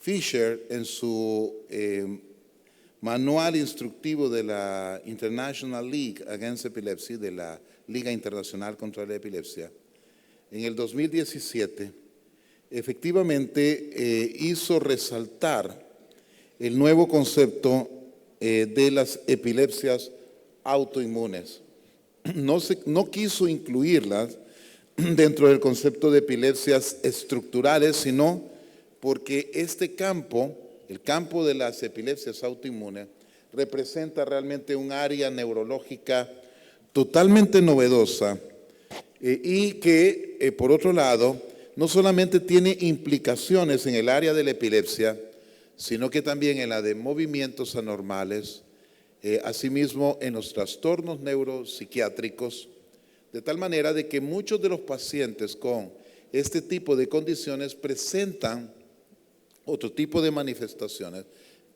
Fisher, en su manual instructivo de la International League Against Epilepsy, de la Liga Internacional contra la Epilepsia, en el 2017, efectivamente hizo resaltar el nuevo concepto de las epilepsias autoinmunes. No quiso incluirlas dentro del concepto de epilepsias estructurales, sino porque este campo, el campo de las epilepsias autoinmunes, representa realmente un área neurológica totalmente novedosa y que, por otro lado, no solamente tiene implicaciones en el área de la epilepsia, sino que también en la de movimientos anormales, asimismo en los trastornos neuropsiquiátricos, de tal manera de que muchos de los pacientes con este tipo de condiciones presentan otro tipo de manifestaciones,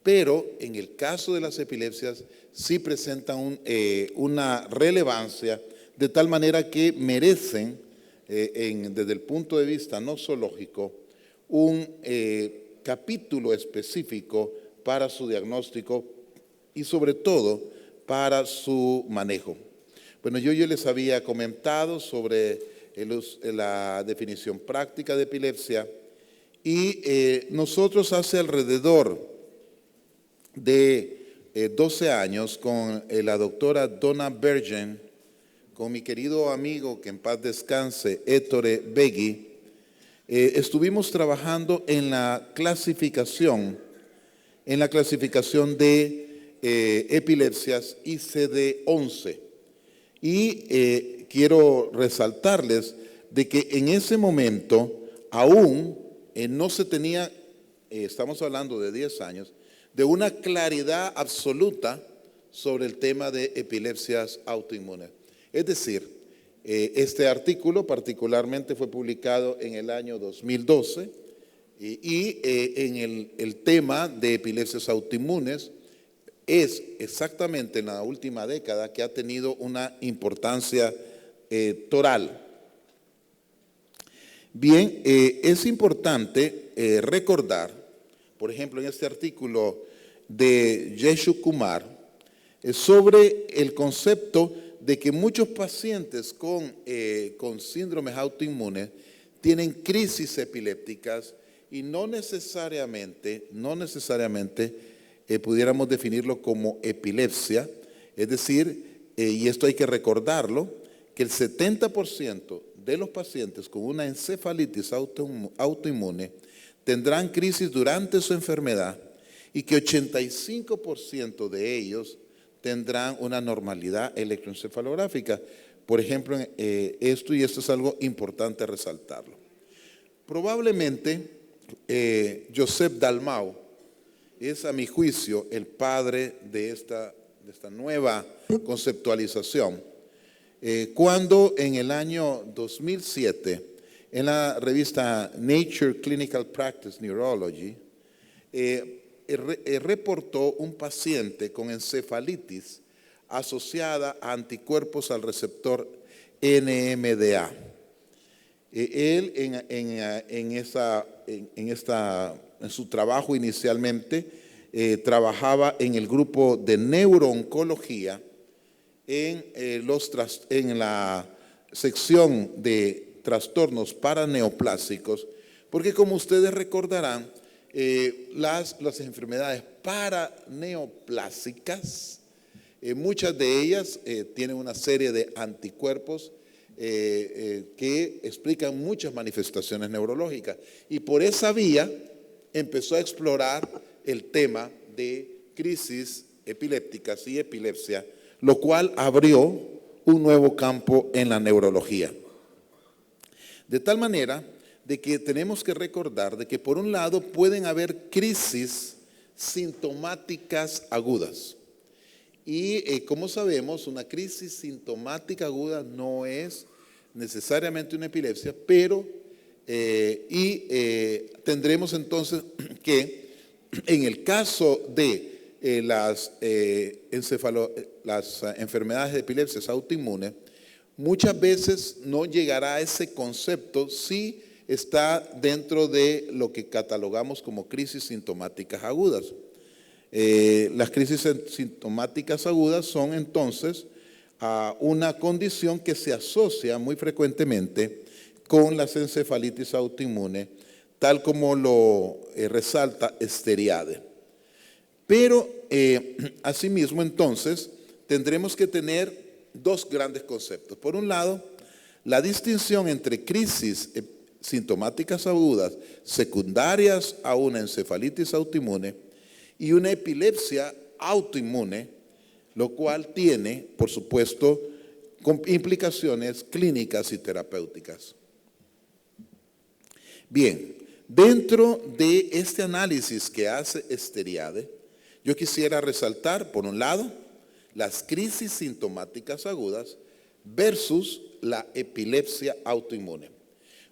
pero en el caso de las epilepsias sí presentan una relevancia de tal manera que merecen, desde el punto de vista nosológico, un capítulo específico para su diagnóstico y sobre todo para su manejo. Bueno, yo les había comentado sobre la definición práctica de epilepsia y nosotros hace alrededor de 12 años con la doctora Donna Bergen, con mi querido amigo, que en paz descanse, Ettore Beghi, estuvimos trabajando en la clasificación de epilepsias ICD-11. Y quiero resaltarles de que en ese momento aún no se tenía, estamos hablando de 10 años, de una claridad absoluta sobre el tema de epilepsias autoinmunes. Es decir, este artículo particularmente fue publicado en el año 2012 y en el tema de epilepsias autoinmunes es exactamente en la última década que ha tenido una importancia toral. Bien, es importante recordar, por ejemplo, en este artículo de Yeshu Kumar, sobre el concepto de que muchos pacientes con síndromes autoinmunes tienen crisis epilépticas y no necesariamente pudiéramos definirlo como epilepsia, es decir, y esto hay que recordarlo, que el 70% de los pacientes con una encefalitis autoinmune tendrán crisis durante su enfermedad y que 85% de ellos tendrán una normalidad electroencefalográfica. Por ejemplo, esto es algo importante resaltarlo. Probablemente Joseph Dalmau es, a mi juicio, el padre de esta nueva conceptualización, cuando en el año 2007, en la revista Nature Clinical Practice Neurology, reportó un paciente con encefalitis asociada a anticuerpos al receptor NMDA. Él en su trabajo inicialmente trabajaba en el grupo de neurooncología en la sección de trastornos paraneoplásicos, porque como ustedes recordarán, las enfermedades paraneoplásicas, muchas de ellas tienen una serie de anticuerpos que explican muchas manifestaciones neurológicas. Y por esa vía empezó a explorar el tema de crisis epilépticas y epilepsia, lo cual abrió un nuevo campo en la neurología. De tal manera de que tenemos que recordar de que por un lado pueden haber crisis sintomáticas agudas. Y como sabemos, una crisis sintomática aguda no es necesariamente una epilepsia, pero tendremos entonces que en el caso de las enfermedades de epilepsias autoinmunes, muchas veces no llegará a ese concepto si está dentro de lo que catalogamos como crisis sintomáticas agudas. Las crisis sintomáticas agudas son entonces una condición que se asocia muy frecuentemente con las encefalitis autoinmunes, tal como lo resalta Steriade. Pero asimismo entonces tendremos que tener dos grandes conceptos. Por un lado, la distinción entre crisis sintomáticas agudas secundarias a una encefalitis autoinmune y una epilepsia autoinmune, lo cual tiene, por supuesto, implicaciones clínicas y terapéuticas. Bien, dentro de este análisis que hace Steriade, yo quisiera resaltar, por un lado, las crisis sintomáticas agudas versus la epilepsia autoinmune.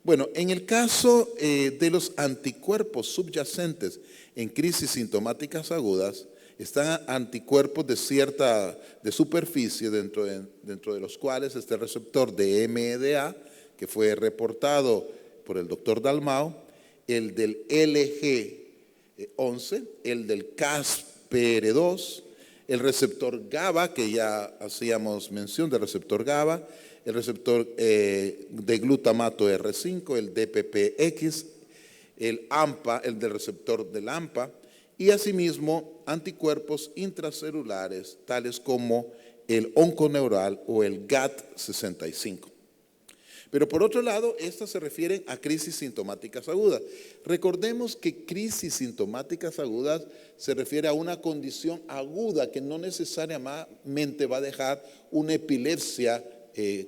Bueno, en el caso de los anticuerpos subyacentes en crisis sintomáticas agudas, están anticuerpos de superficie dentro de los cuales está el receptor de MEDA, que fue reportado por el doctor Dalmau, el del LG11, el del CASPR2, el receptor GABA, que ya hacíamos mención del receptor GABA, el receptor de glutamato R5, el DPPX, el AMPA, el del receptor del AMPA, y asimismo anticuerpos intracelulares, tales como el onconeural o el GAT65. Pero por otro lado, estas se refieren a crisis sintomáticas agudas. Recordemos que crisis sintomáticas agudas se refiere a una condición aguda que no necesariamente va a dejar una epilepsia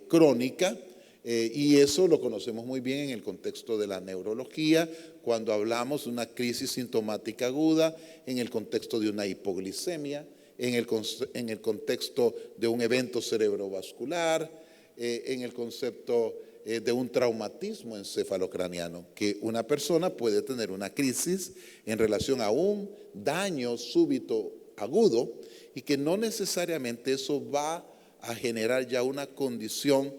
crónica, y eso lo conocemos muy bien en el contexto de la neurología, cuando hablamos de una crisis sintomática aguda, en el contexto de una hipoglicemia, en el contexto de un evento cerebrovascular, en el concepto de un traumatismo encefalocraniano, que una persona puede tener una crisis en relación a un daño súbito agudo y que no necesariamente eso va a generar ya una condición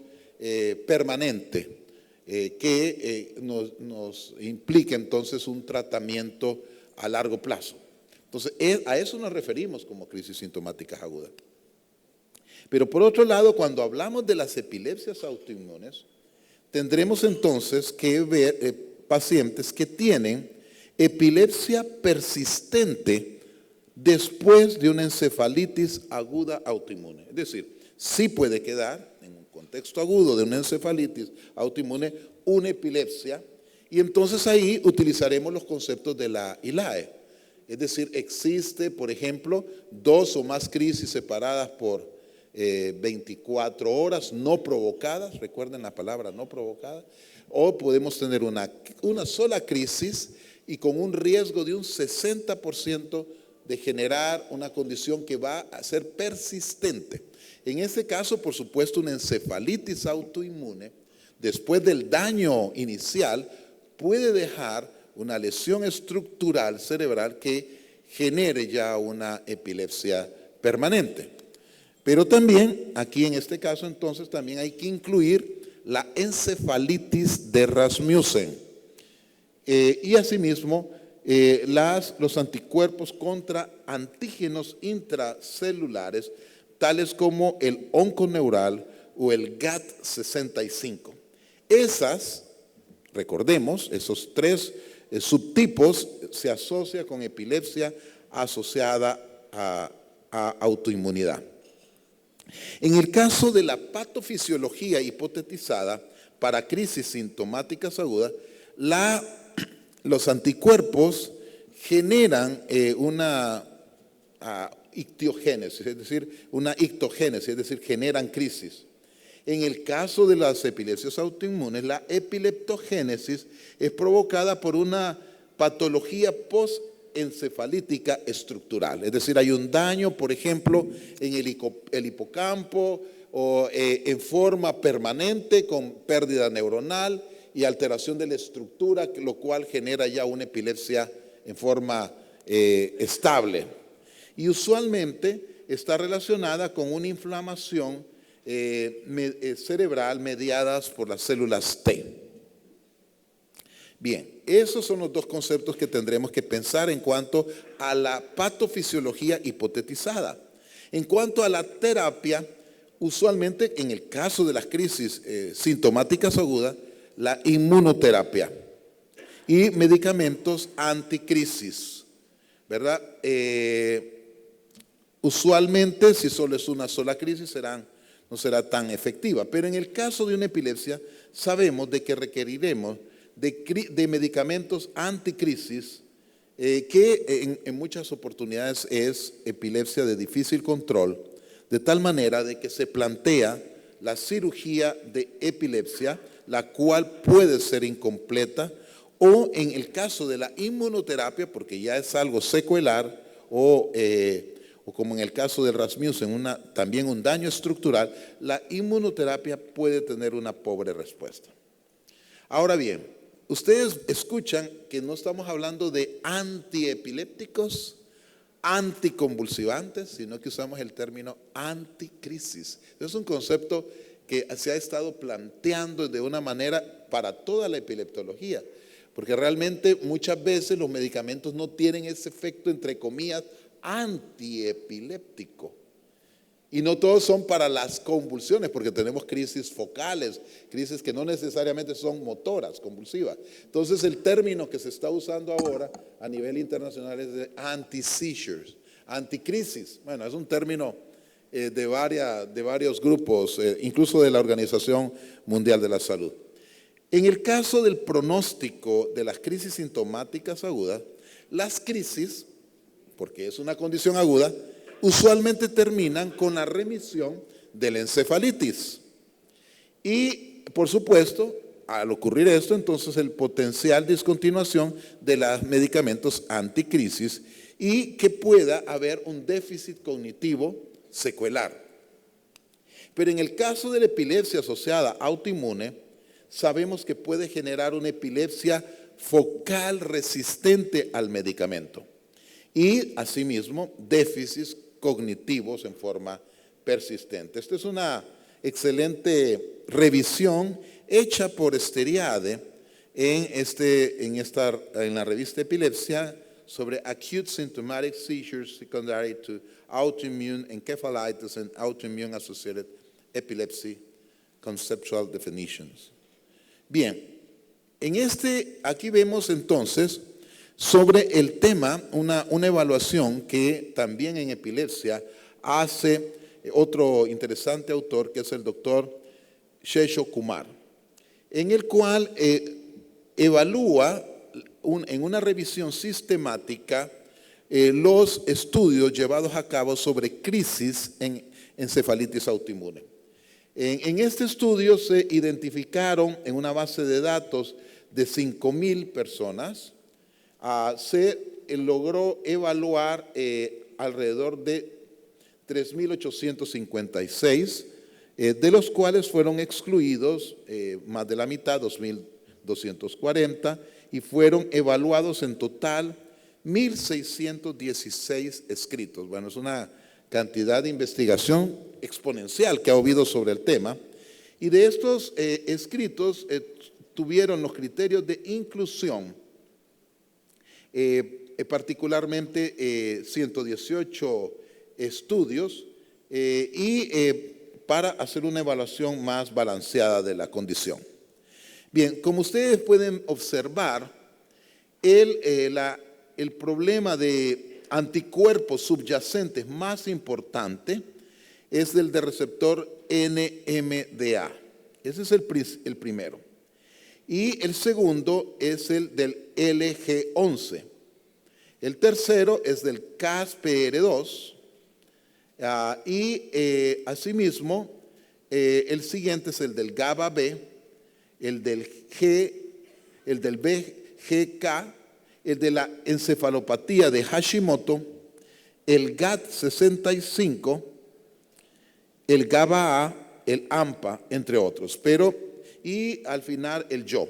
permanente que nos implique entonces un tratamiento a largo plazo. Entonces, a eso nos referimos como crisis sintomáticas agudas. Pero por otro lado, cuando hablamos de las epilepsias autoinmunes, tendremos entonces que ver pacientes que tienen epilepsia persistente después de una encefalitis aguda autoinmune. Es decir, sí puede quedar en un contexto agudo de una encefalitis autoinmune una epilepsia, y entonces ahí utilizaremos los conceptos de la ILAE. Es decir, existe, por ejemplo, 2 o más crisis separadas por 24 horas no provocadas, recuerden la palabra no provocada, o podemos tener una sola crisis y con un riesgo de un 60% de generar una condición que va a ser persistente. En este caso, por supuesto, una encefalitis autoinmune, después del daño inicial, puede dejar una lesión estructural cerebral que genere ya una epilepsia permanente. Pero también, aquí en este caso, entonces, también hay que incluir la encefalitis de Rasmussen. Y asimismo, los anticuerpos contra antígenos intracelulares, tales como el onconeural o el GAT65. Recordemos, esos 3 subtipos se asocian con epilepsia asociada a autoinmunidad. En el caso de la patofisiología hipotetizada para crisis sintomáticas agudas, los anticuerpos generan una ictiogénesis, es decir, generan crisis. En el caso de las epilepsias autoinmunes, la epileptogénesis es provocada por una patología postencefalítica estructural. Es decir, hay un daño, por ejemplo, en el hipocampo o en forma permanente con pérdida neuronal y alteración de la estructura, lo cual genera ya una epilepsia en forma estable. Y usualmente está relacionada con una inflamación cerebral mediadas por las células T. Bien, esos son los dos conceptos que tendremos que pensar en cuanto a la patofisiología hipotetizada. En cuanto a la terapia, usualmente en el caso de las crisis sintomáticas agudas, la inmunoterapia y medicamentos anticrisis, ¿verdad? Usualmente, si solo es una sola crisis, no será tan efectiva. Pero en el caso de una epilepsia, sabemos de que requeriremos de medicamentos anticrisis, que en muchas oportunidades es epilepsia de difícil control, de tal manera de que se plantea la cirugía de epilepsia, la cual puede ser incompleta, o en el caso de la inmunoterapia, porque ya es algo secuelar, o como en el caso del Rasmussen, también un daño estructural, la inmunoterapia puede tener una pobre respuesta. Ahora bien, ustedes escuchan que no estamos hablando de antiepilépticos, anticonvulsivantes, sino que usamos el término anticrisis. Es un concepto que se ha estado planteando de una manera para toda la epileptología, porque realmente muchas veces los medicamentos no tienen ese efecto, entre comillas, antiepiléptico. Y no todos son para las convulsiones, porque tenemos crisis focales, crisis que no necesariamente son motoras, convulsivas. Entonces el término que se está usando ahora a nivel internacional es de anti-seizures, anticrisis. Bueno, es un término de varios grupos, incluso de la Organización Mundial de la Salud. En el caso del pronóstico de las crisis sintomáticas agudas, las crisis, porque es una condición aguda, usualmente terminan con la remisión de la encefalitis. Y, por supuesto, al ocurrir esto, entonces el potencial discontinuación de los medicamentos anticrisis y que pueda haber un déficit cognitivo secuelar. Pero en el caso de la epilepsia asociada autoinmune, sabemos que puede generar una epilepsia focal resistente al medicamento y, asimismo, déficits cognitivos en forma persistente. Esta es una excelente revisión hecha por Steriade en la revista Epilepsia sobre Acute Symptomatic Seizures Secondary to Autoimmune Encephalitis and Autoimmune Associated Epilepsy Conceptual Definitions. Bien, aquí vemos entonces sobre el tema una evaluación que también en epilepsia hace otro interesante autor, que es el doctor Shesho Kumar, en el cual evalúa en una revisión sistemática los estudios llevados a cabo sobre crisis en encefalitis autoinmune. En este estudio se identificaron en una base de datos de 5,000 personas. Se logró evaluar alrededor de 3,856, de los cuales fueron excluidos más de la mitad, 2,240, y fueron evaluados en total 1,616 escritos. Bueno, es una cantidad de investigación exponencial que ha habido sobre el tema. Y de estos escritos tuvieron los criterios de inclusión, particularmente 118 estudios, para hacer una evaluación más balanceada de la condición. Bien, como ustedes pueden observar, el problema de anticuerpos subyacentes más importante es el del receptor NMDA. Ese es el primero. Y el segundo es el del LG11. El tercero es del CASPR2. Asimismo, el siguiente es el del GABA-B, el del BGK, el de la encefalopatía de Hashimoto, el GAD65, el GABA-A, el AMPA, entre otros. Y al final el YO.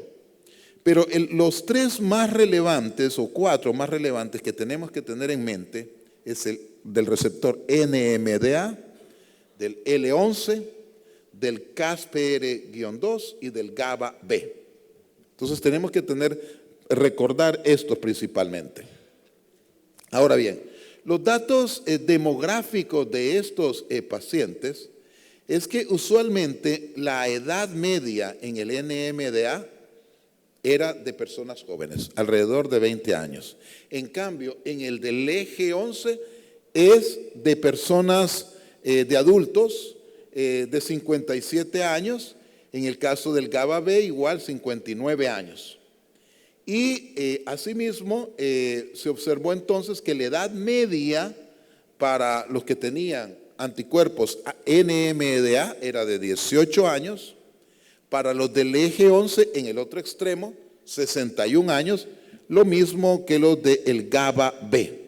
Pero los tres más relevantes, o cuatro más relevantes que tenemos que tener en mente, es el del receptor NMDA, del L11, del CASPR-2 y del GABA-B. Entonces tenemos que tener recordar esto principalmente. Ahora bien, los datos demográficos de estos pacientes es que usualmente la edad media en el NMDA era de personas jóvenes, alrededor de 20 años. En cambio, en el del eje 11 es de personas, de adultos de 57 años, en el caso del GABA-B igual 59 años. Y asimismo se observó entonces que la edad media para los que tenían anticuerpos NMDA era de 18 años, para los del eje 11 en el otro extremo 61 años, lo mismo que los del GABA-B.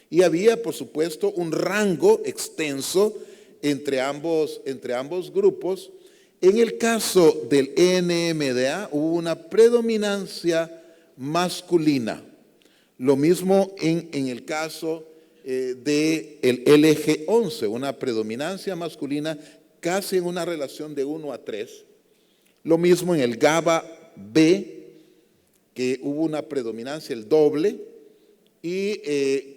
Y había, por supuesto, un rango extenso entre ambos grupos. En el caso del NMDA hubo una predominancia masculina. Lo mismo en el caso del LG11, una predominancia masculina casi en una relación de 1:3. Lo mismo en el GABA-B, que hubo una predominancia el doble, y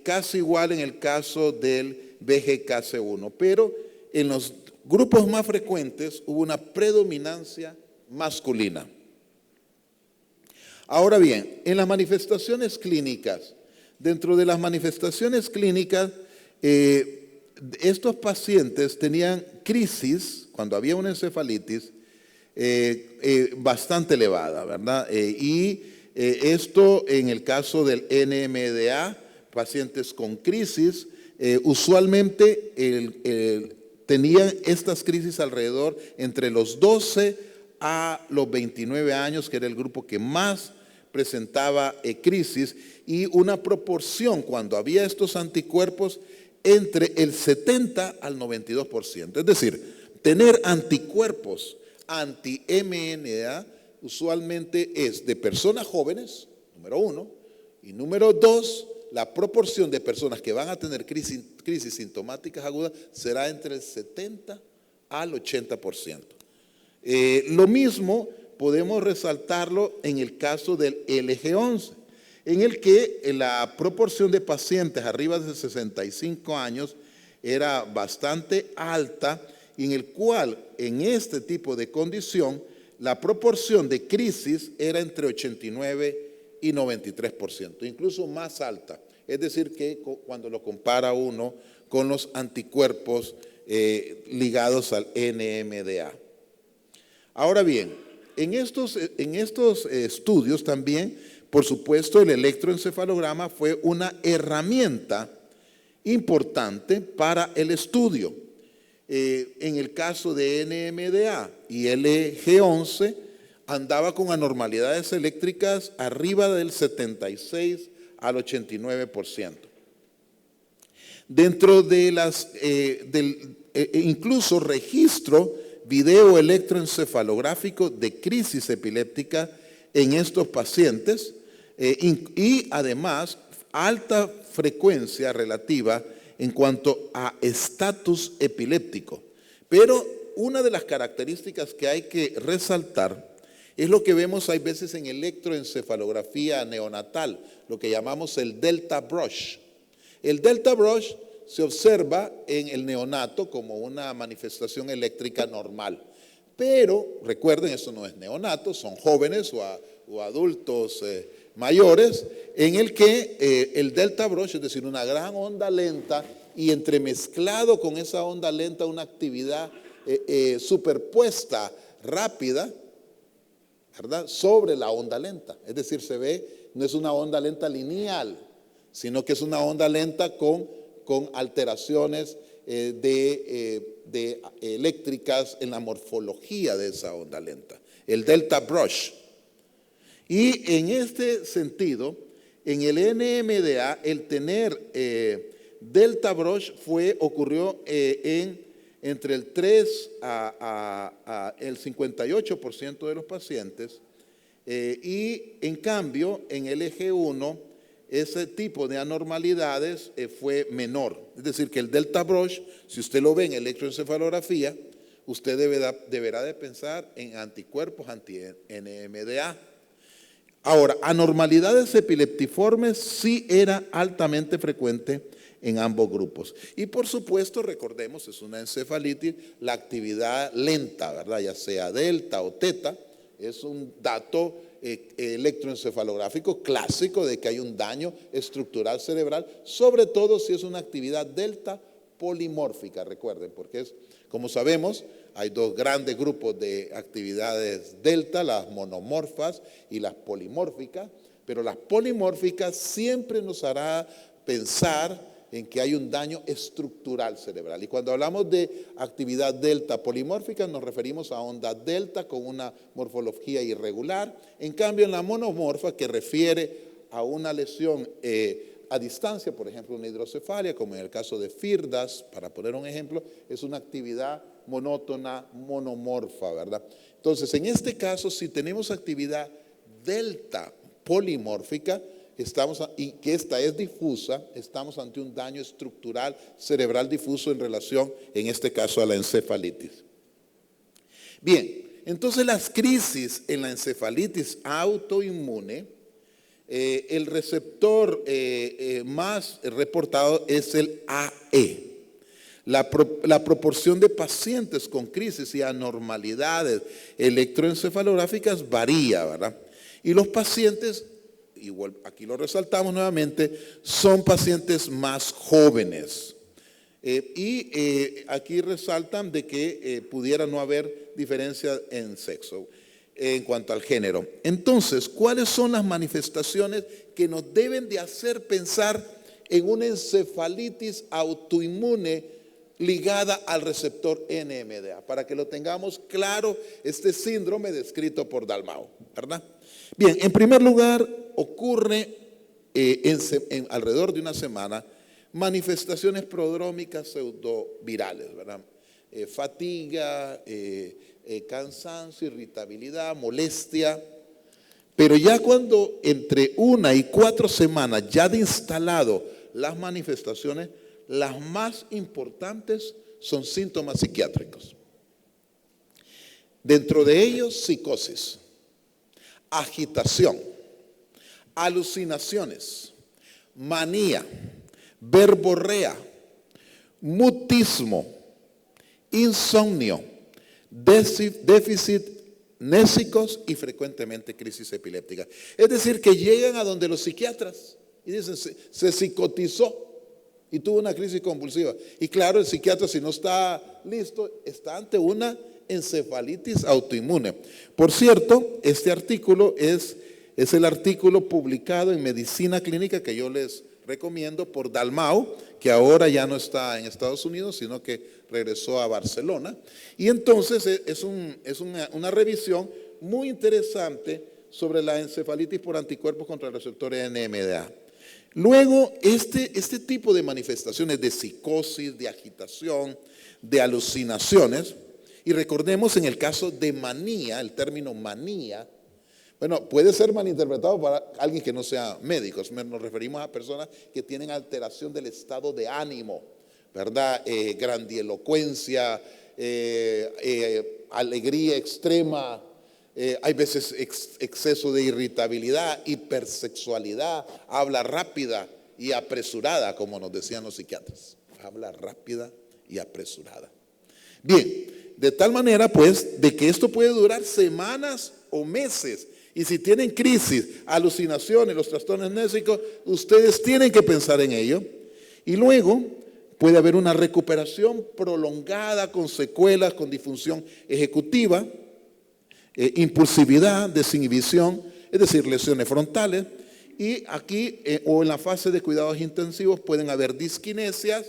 casi igual en el caso del BGKC1. Pero en los grupos más frecuentes hubo una predominancia masculina. Ahora bien, en las manifestaciones clínicas, dentro de las manifestaciones clínicas, estos pacientes tenían crisis, cuando había una encefalitis, bastante elevada, ¿verdad? Esto en el caso del NMDA, pacientes con crisis, usualmente tenían estas crisis alrededor entre los 12 a los 29 años, que era el grupo que más presentaba crisis, y una proporción cuando había estos anticuerpos entre el 70 al 92%. Es decir, tener anticuerpos anti-MNDA usualmente es de personas jóvenes, número 1, y número 2, la proporción de personas que van a tener crisis sintomáticas agudas será entre el 70 al 80%. Lo mismo podemos resaltarlo en el caso del LG11, en el que la proporción de pacientes arriba de 65 años era bastante alta, y en el cual en este tipo de condición la proporción de crisis era entre 89 y 93%, incluso más alta. Es decir, que cuando lo compara uno con los anticuerpos ligados al NMDA. Ahora bien, en estos estudios también, por supuesto, el electroencefalograma fue una herramienta importante para el estudio. En el caso de NMDA y LG11 andaba con anormalidades eléctricas arriba del 76 al 89%. Dentro de incluso registro video electroencefalográfico de crisis epiléptica en estos pacientes, y además alta frecuencia relativa en cuanto a estatus epiléptico. Pero una de las características que hay que resaltar es lo que vemos hay veces en electroencefalografía neonatal, lo que llamamos el delta brush. El delta brush se observa en el neonato como una manifestación eléctrica normal. Pero recuerden, eso no es neonato, son jóvenes o adultos mayores, en el que el delta brush, es decir, una gran onda lenta, y entremezclado con esa onda lenta una actividad superpuesta, rápida, ¿verdad?, sobre la onda lenta. Es decir, se ve, no es una onda lenta lineal, sino que es una onda lenta con alteraciones eléctricas en la morfología de esa onda lenta, el delta brush. Y en este sentido, en el NMDA, el tener delta brush ocurrió entre el 3 a el 58% de los pacientes, y en cambio en el eje 1 ese tipo de anormalidades fue menor. Es decir, que el delta brush, si usted lo ve en electroencefalografía, usted deberá de pensar en anticuerpos anti-NMDA. Ahora, anormalidades epileptiformes sí era altamente frecuente en ambos grupos. Y por supuesto, recordemos, es una encefalitis, la actividad lenta, ¿verdad? Ya sea delta o teta, es un dato electroencefalográfico clásico de que hay un daño estructural cerebral, sobre todo si es una actividad delta polimórfica, recuerden, porque es, como sabemos, hay dos grandes grupos de actividades delta, las monomorfas y las polimórficas, pero las polimórficas siempre nos hará pensar en que hay un daño estructural cerebral. Y cuando hablamos de actividad delta polimórfica, nos referimos a ondas delta con una morfología irregular. En cambio, en la monomorfa, que refiere a una lesión a distancia, por ejemplo, una hidrocefalia, como en el caso de Firdas, para poner un ejemplo, es una actividad monótona, monomorfa, ¿verdad? Entonces, en este caso, si tenemos actividad delta polimórfica, y que esta es difusa, estamos ante un daño estructural cerebral difuso en relación, en este caso, a la encefalitis. Bien, entonces las crisis en la encefalitis autoinmune, el receptor más reportado es el AE. La proporción de pacientes con crisis y anormalidades electroencefalográficas varía, ¿verdad? Y los pacientes, igual aquí lo resaltamos nuevamente, son pacientes más jóvenes. Aquí resaltan de que pudiera no haber diferencia en sexo, en cuanto al género. Entonces, ¿cuáles son las manifestaciones que nos deben de hacer pensar en una encefalitis autoinmune ligada al receptor NMDA? Para que lo tengamos claro, este síndrome descrito por Dalmau, ¿verdad? Bien, en primer lugar, ocurre alrededor de una semana manifestaciones prodrómicas pseudovirales, ¿verdad? Fatiga, cansancio, irritabilidad, molestia. Pero ya cuando entre 1 y 4 semanas ya de instalado las manifestaciones, las más importantes son síntomas psiquiátricos. Dentro de ellos, psicosis, agitación, alucinaciones, manía, verborrea, mutismo, insomnio, déficit nésicos y frecuentemente crisis epiléptica. Es decir, que llegan a donde los psiquiatras y dicen, se psicotizó y tuvo una crisis convulsiva. Y claro, el psiquiatra, si no está listo, está ante una encefalitis autoinmune. Por cierto, este artículo es el artículo publicado en Medicina Clínica que yo les recomiendo por Dalmau, que ahora ya no está en Estados Unidos, sino que regresó a Barcelona. Y entonces es una revisión muy interesante sobre la encefalitis por anticuerpos contra el receptor NMDA. Luego, este tipo de manifestaciones de psicosis, de agitación, de alucinaciones, y recordemos en el caso de manía, el término manía, bueno, puede ser malinterpretado para alguien que no sea médico. Nos referimos a personas que tienen alteración del estado de ánimo, ¿verdad? Grandielocuencia, alegría extrema, hay veces exceso de irritabilidad, hipersexualidad, habla rápida y apresurada, como nos decían los psiquiatras. Habla rápida y apresurada. Bien, de tal manera pues de que esto puede durar semanas o meses. Y si tienen crisis, alucinaciones, los trastornos nésicos, ustedes tienen que pensar en ello. Y luego puede haber una recuperación prolongada con secuelas, con disfunción ejecutiva, impulsividad, desinhibición, es decir, lesiones frontales. Y aquí, o en la fase de cuidados intensivos, pueden haber disquinesias,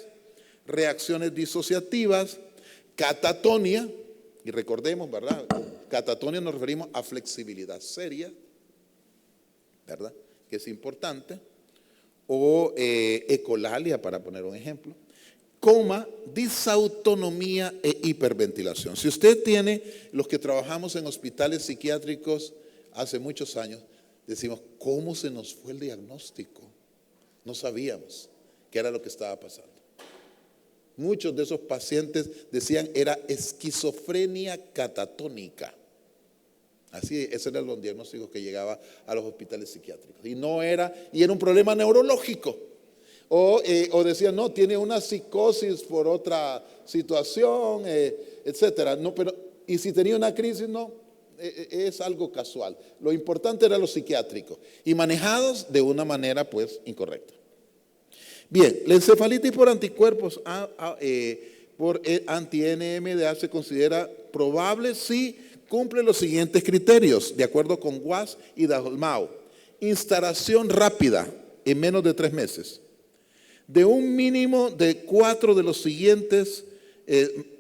reacciones disociativas, catatonia. Y recordemos, ¿verdad? Catatonia nos referimos a flexibilidad seria, ¿verdad? Que es importante. O ecolalia, para poner un ejemplo. Coma, disautonomía e hiperventilación. Si usted tiene, los que trabajamos en hospitales psiquiátricos hace muchos años, decimos, ¿cómo se nos fue el diagnóstico? No sabíamos qué era lo que estaba pasando. Muchos de esos pacientes decían era esquizofrenia catatónica. Así, ese era el diagnóstico que llegaba a los hospitales psiquiátricos. Y era un problema neurológico. O decían, no, tiene una psicosis por otra situación, etcétera. No, y si tenía una crisis, no, es algo casual. Lo importante era lo psiquiátrico y manejados de una manera, pues, incorrecta. Bien, la encefalitis por anticuerpos por anti-NMDA se considera probable si cumple los siguientes criterios, de acuerdo con Was y Dalmau. Instalación rápida en menos de 3 meses. De un mínimo de 4 de los siguientes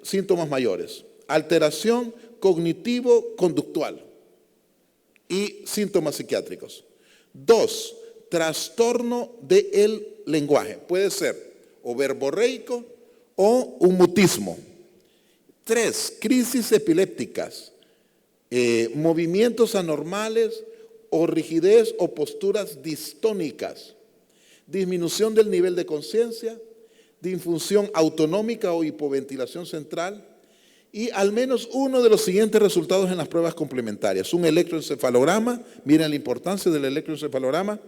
síntomas mayores. Alteración cognitivo-conductual y síntomas psiquiátricos. 2, trastorno del lenguaje. Puede ser o verborreico o un mutismo. 3, crisis epilépticas, movimientos anormales o rigidez o posturas distónicas, disminución del nivel de conciencia, disfunción autonómica o hipoventilación central y al menos uno de los siguientes resultados en las pruebas complementarias. Un electroencefalograma, miren la importancia del electroencefalograma,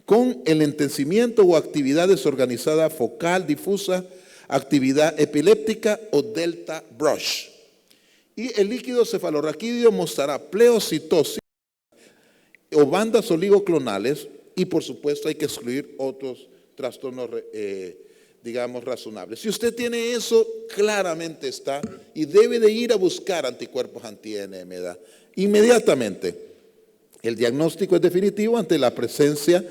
con enlentecimiento o actividad desorganizada focal, difusa, actividad epiléptica o delta brush. Y el líquido cefalorraquídeo mostrará pleocitosis o bandas oligoclonales y por supuesto hay que excluir otros trastornos, digamos, razonables. Si usted tiene eso, claramente está y debe de ir a buscar anticuerpos anti-NMDA inmediatamente. El diagnóstico es definitivo ante la presencia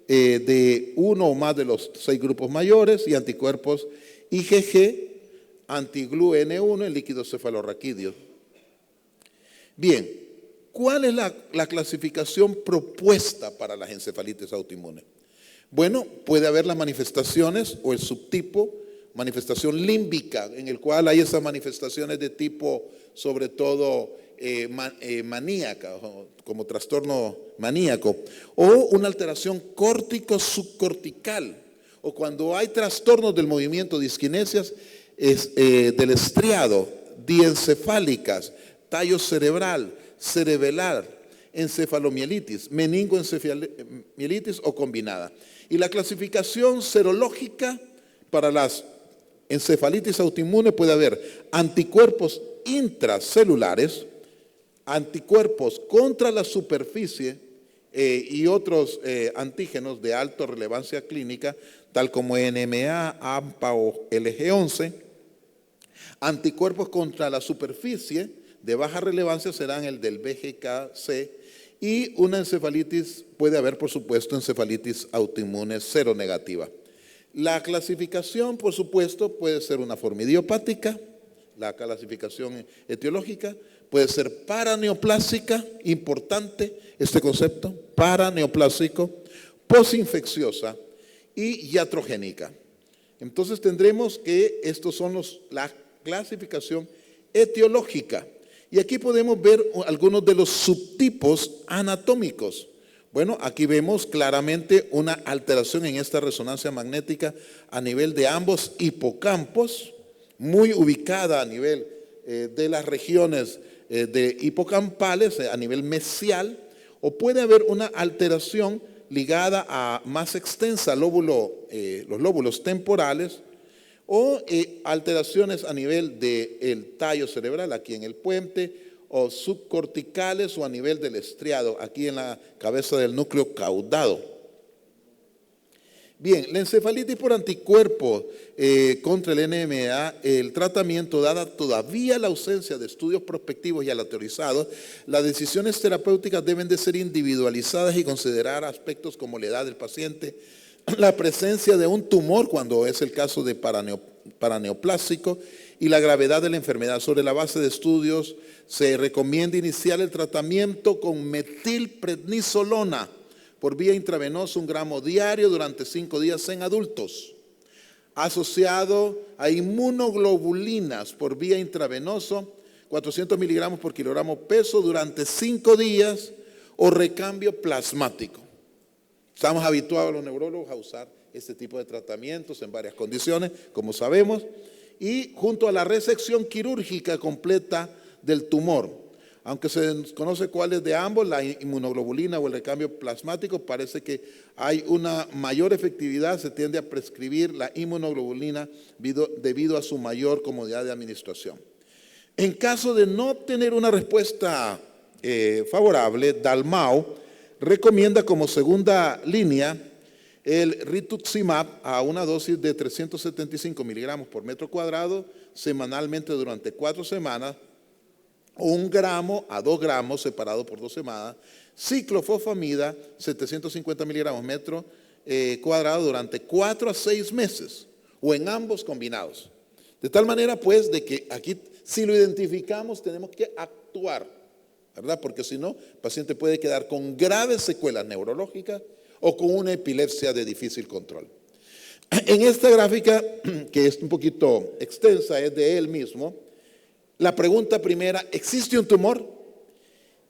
de uno o más de los 6 grupos mayores y anticuerpos IgG, anti-GLU-N1 en líquido cefalorraquídeo. Bien, ¿cuál es la clasificación propuesta para las encefalitis autoinmunes? Bueno, puede haber las manifestaciones o el subtipo, manifestación límbica, en el cual hay esas manifestaciones de tipo, sobre todo, maníaca, como trastorno maníaco, o una alteración córtico-subcortical, o cuando hay trastornos del movimiento, disquinesias del estriado, diencefálicas, tallo cerebral, cerebelar, encefalomielitis, meningoencefalomielitis o combinada. Y la clasificación serológica para las encefalitis autoinmunes puede haber anticuerpos intracelulares, anticuerpos contra la superficie y otros antígenos de alta relevancia clínica, tal como NMA, AMPA o LG11. Anticuerpos contra la superficie de baja relevancia serán el del VGK-C y una encefalitis, puede haber por supuesto encefalitis autoinmune seronegativa. La clasificación por supuesto puede ser una forma idiopática, la clasificación etiológica, puede ser paraneoplásica, importante este concepto, paraneoplásico, posinfecciosa y iatrogénica. Entonces tendremos que estos son la clasificación etiológica. Y aquí podemos ver algunos de los subtipos anatómicos. Bueno, aquí vemos claramente una alteración en esta resonancia magnética a nivel de ambos hipocampos, muy ubicada a nivel de las regiones de hipocampales, a nivel mesial, o puede haber una alteración ligada a más extensa los lóbulos temporales, o alteraciones a nivel del tallo cerebral, aquí en el puente, o subcorticales o a nivel del estriado, aquí en la cabeza del núcleo caudado. Bien, la encefalitis por anticuerpos contra el NMDA, el tratamiento, dada todavía la ausencia de estudios prospectivos y aleatorizados, las decisiones terapéuticas deben de ser individualizadas y considerar aspectos como la edad del paciente, la presencia de un tumor cuando es el caso de paraneoplásico y la gravedad de la enfermedad. Sobre la base de estudios se recomienda iniciar el tratamiento con metilprednisolona por vía intravenosa 1 gramo diario durante 5 días en adultos, asociado a inmunoglobulinas por vía intravenosa 400 miligramos por kilogramo peso durante 5 días o recambio plasmático. Estamos habituados los neurólogos a usar este tipo de tratamientos en varias condiciones, como sabemos, y junto a la resección quirúrgica completa del tumor, Aunque se desconoce cuál es de ambos, la inmunoglobulina o el recambio plasmático, parece que hay una mayor efectividad, se tiende a prescribir la inmunoglobulina debido a su mayor comodidad de administración. En caso de no obtener una respuesta favorable, Dalmau recomienda como segunda línea el rituximab a una dosis de 375 miligramos por metro cuadrado semanalmente durante 4 semanas, o 1 gramo a 2 gramos separado por 2 semanas, ciclofosfamida 750 miligramos metro cuadrado durante 4 a 6 meses, o en ambos combinados. De tal manera pues de que aquí si lo identificamos tenemos que actuar, ¿verdad? Porque si no, el paciente puede quedar con graves secuelas neurológicas o con una epilepsia de difícil control. En esta gráfica, que es un poquito extensa, es de él mismo, la pregunta primera, ¿existe un tumor?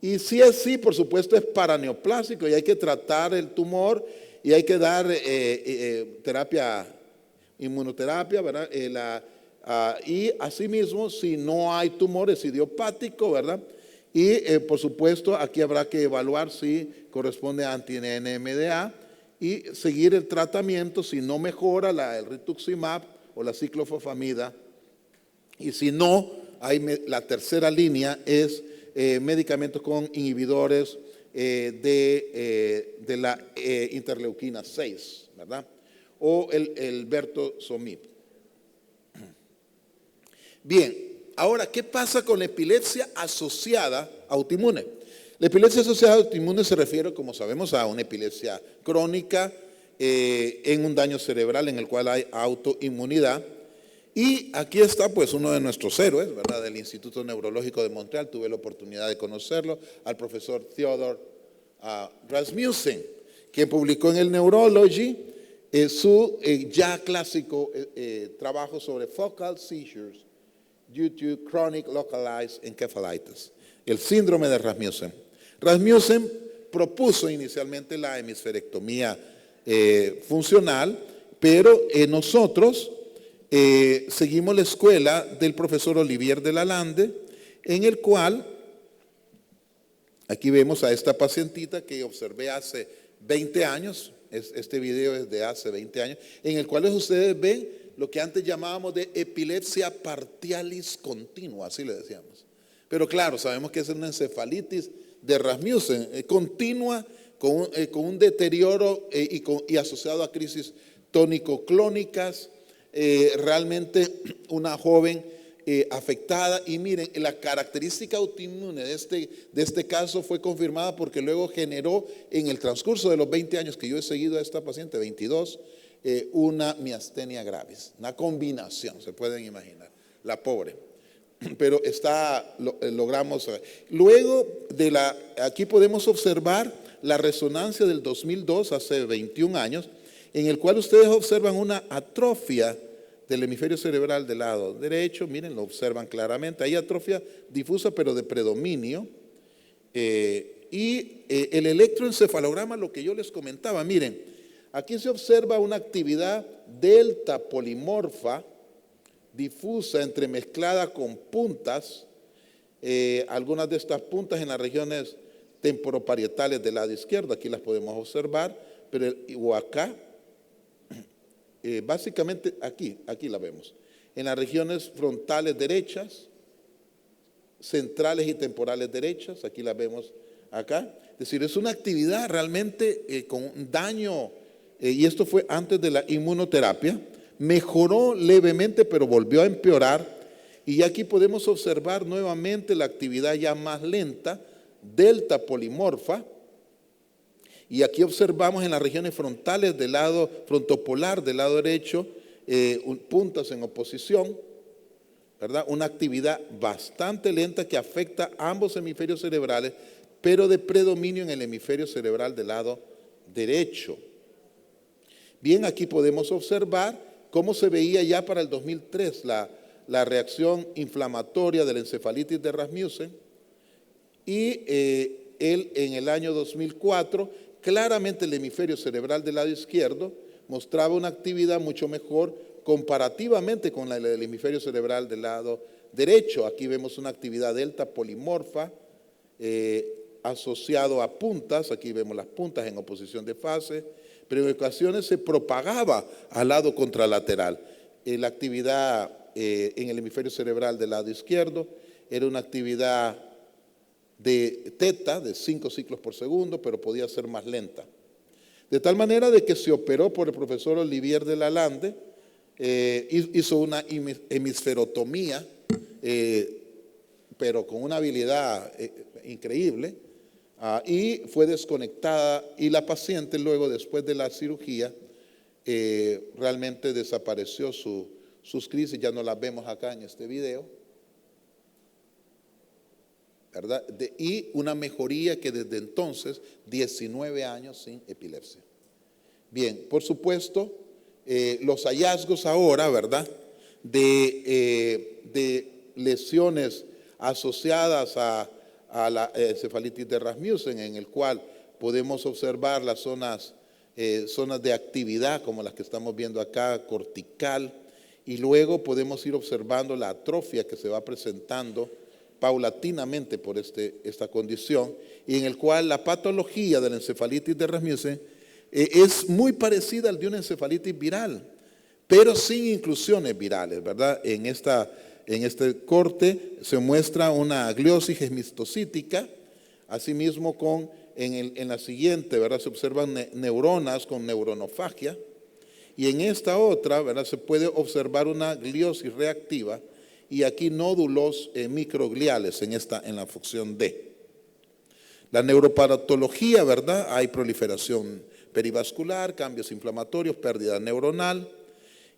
Y si es sí, por supuesto es paraneoplásico y hay que tratar el tumor y hay que dar terapia, inmunoterapia, ¿verdad? Y asimismo, si no hay tumor, es idiopático, ¿verdad? Y por supuesto, aquí habrá que evaluar si corresponde a anti-NMDA y seguir el tratamiento si no mejora el rituximab o la ciclofosfamida. Y si no, la tercera línea es medicamentos con inhibidores de la interleuquina 6, ¿verdad? O el bertosomib. Bien, ahora, ¿qué pasa con la epilepsia asociada autoinmune? La epilepsia asociada autoinmune se refiere, como sabemos, a una epilepsia crónica en un daño cerebral en el cual hay autoinmunidad. Y aquí está pues uno de nuestros héroes, ¿verdad? Del Instituto Neurológico de Montreal, tuve la oportunidad de conocerlo, al profesor Theodor Rasmussen, quien publicó en el Neurology su ya clásico trabajo sobre focal seizures due to chronic localized encephalitis, el síndrome de Rasmussen. Rasmussen propuso inicialmente la hemisferectomía funcional, pero nosotros seguimos la escuela del profesor Olivier de Lalande, en el cual, aquí vemos a esta pacientita que observé hace 20 años, este video es de hace 20 años, en el cual ustedes ven lo que antes llamábamos de epilepsia partialis continua, así le decíamos. Pero claro, sabemos que es una encefalitis de Rasmussen, continua, con un deterioro y asociado a crisis tónico-clónicas, realmente una joven afectada. Y miren, la característica autoinmune de este caso fue confirmada porque luego generó en el transcurso de los 20 años que yo he seguido a esta paciente, 22, una miastenia gravis, una combinación, se pueden imaginar, la pobre. Pero logramos. Luego aquí podemos observar la resonancia del 2002, hace 21 años, en el cual ustedes observan una atrofia del hemisferio cerebral del lado derecho. Miren, lo observan claramente. Hay atrofia difusa pero de predominio. Y el electroencefalograma, lo que yo les comentaba, miren, aquí se observa una actividad delta polimorfa, difusa, entremezclada con puntas, algunas de estas puntas en las regiones temporoparietales del lado izquierdo, aquí las podemos observar, o acá, básicamente aquí la vemos, en las regiones frontales derechas, centrales y temporales derechas, aquí las vemos acá. Es decir, es una actividad realmente con daño, y esto fue antes de la inmunoterapia. Mejoró levemente, pero volvió a empeorar. Y aquí podemos observar nuevamente la actividad ya más lenta, delta polimorfa. Y aquí observamos en las regiones frontales del lado frontopolar, del lado derecho, puntas en oposición, ¿verdad? Una actividad bastante lenta que afecta a ambos hemisferios cerebrales, pero de predominio en el hemisferio cerebral del lado derecho. Bien, aquí podemos observar cómo se veía ya para el 2003 la reacción inflamatoria de la encefalitis de Rasmussen, y él en el año 2004, claramente el hemisferio cerebral del lado izquierdo mostraba una actividad mucho mejor comparativamente con la del hemisferio cerebral del lado derecho. Aquí vemos una actividad delta polimorfa, asociado a puntas, aquí vemos las puntas en oposición de fase, pero en ocasiones se propagaba al lado contralateral. La actividad en el hemisferio cerebral del lado izquierdo era una actividad de teta, de 5 ciclos por segundo, pero podía ser más lenta. De tal manera de que se operó por el profesor Olivier de Lalande, hizo una hemisferotomía, pero con una habilidad increíble, y fue desconectada, y la paciente luego, después de la cirugía, realmente desapareció sus crisis. Ya no las vemos acá en este video, ¿verdad? Y una mejoría que desde entonces, 19 años sin epilepsia. Bien, por supuesto, los hallazgos ahora, ¿verdad?, de lesiones asociadas a la encefalitis de Rasmussen, en el cual podemos observar las zonas de actividad, como las que estamos viendo acá, cortical, y luego podemos ir observando la atrofia que se va presentando paulatinamente por esta condición, y en el cual la patología de la encefalitis de Rasmussen es muy parecida al de una encefalitis viral, pero sin inclusiones virales, ¿verdad? En este corte se muestra una gliosis hemistocítica, asimismo en la siguiente, ¿verdad?, se observan neuronas con neuronofagia, y en esta otra, ¿verdad?, se puede observar una gliosis reactiva, y aquí nódulos microgliales en la función D. La neuropatología, ¿verdad?, hay proliferación perivascular, cambios inflamatorios, pérdida neuronal.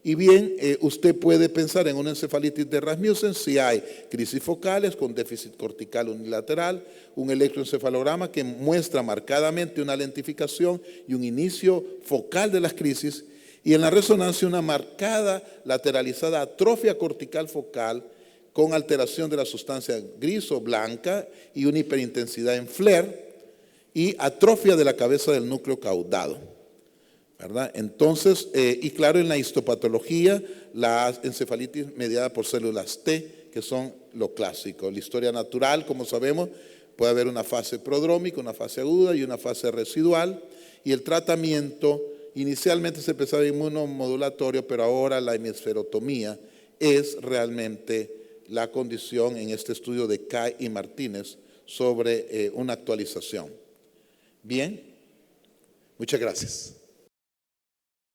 Y bien, usted puede pensar en una encefalitis de Rasmussen si hay crisis focales con déficit cortical unilateral, un electroencefalograma que muestra marcadamente una lentificación y un inicio focal de las crisis, y en la resonancia una marcada lateralizada atrofia cortical focal con alteración de la sustancia gris o blanca y una hiperintensidad en FLAIR y atrofia de la cabeza del núcleo caudado, ¿verdad? Entonces, y claro, en la histopatología, la encefalitis mediada por células T, que son lo clásico. La historia natural, como sabemos, puede haber una fase prodrómica, una fase aguda y una fase residual, y el tratamiento inicialmente se pensaba inmunomodulatorio, pero ahora la hemisferotomía es realmente la condición en este estudio de Kai y Martínez sobre una actualización. Bien, muchas gracias.